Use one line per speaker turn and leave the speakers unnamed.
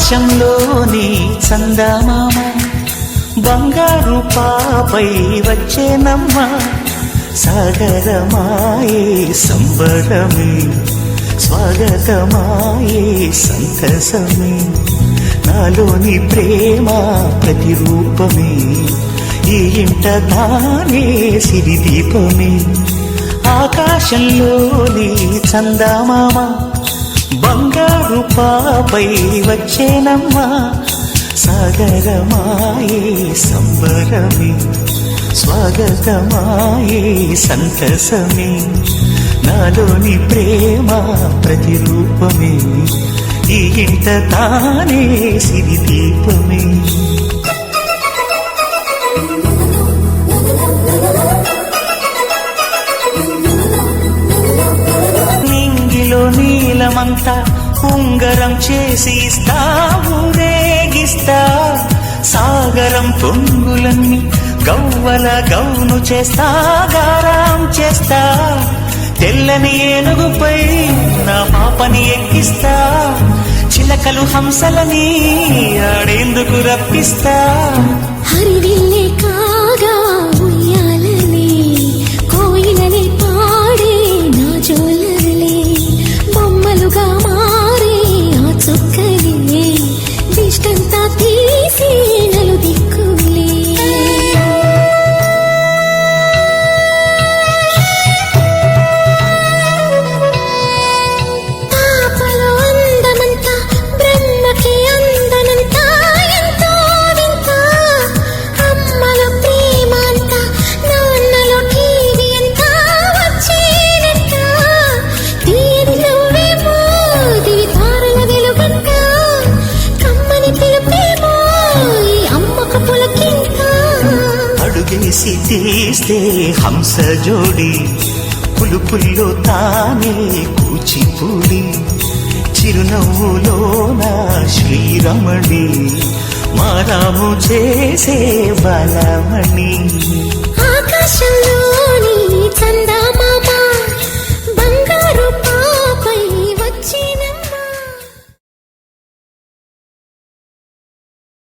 ఆకాశంలోని చందమామ బంగారు పాపై వచ్చేనమ్మ సాగరమాయే సంబరమే స్వాగతమాయే సంతసమే నాలోని ప్రేమ ప్రతిరూపమే ఈ ఇంట తానే సిరిదీపమే ఆకాశంలోని చందమామ బంగారు పాపై వచ్చేనమ్మ సాగరమాయే సంబరమే స్వాగతమాయే సంతసమే నాలోని ప్రేమ ప్రతిరూపమే ఈ ఇంట తానే సిరిదీపమే నింగిలో నీలమంతా ఉంగరం చేసి ఇస్తా ఊరేగిస్తా సాగరం పొంగులన్నీ గవ్వల గౌను చేస్తా గారం చేస్తా తెల్లని ఏనుగుపై నా పాపని ఎక్కిస్తా చిలకలు హంసలని ఆడేందుకు రప్పిస్తా
హరివిల్లే కాగా ఉయ్యాలనే కోయిలనే పాడే నా జోలలే బొమ్మలుగా మారే ఆ చుక్కలే దిష్టంతా తీసి నలు దిక్కులే పాపలో అందమంతా బ్రహ్మకి అందనంతా ఎంతో వింత అమ్మలో ప్రేమ అంతా నాన్నలో టీవీ అంతా వచ్చేనంత తీరి నువ్వేమో దివి తారల వెలుగంట కమ్మని పిలుపేమో ఈ అమ్మకు పులకింత
అడుగేసి తీస్తే హంస జోడి పులుపుల్లో తానే కూచిపూడి చిరునవ్వులోన శ్రీరమణి మారాము చేసే బలమణి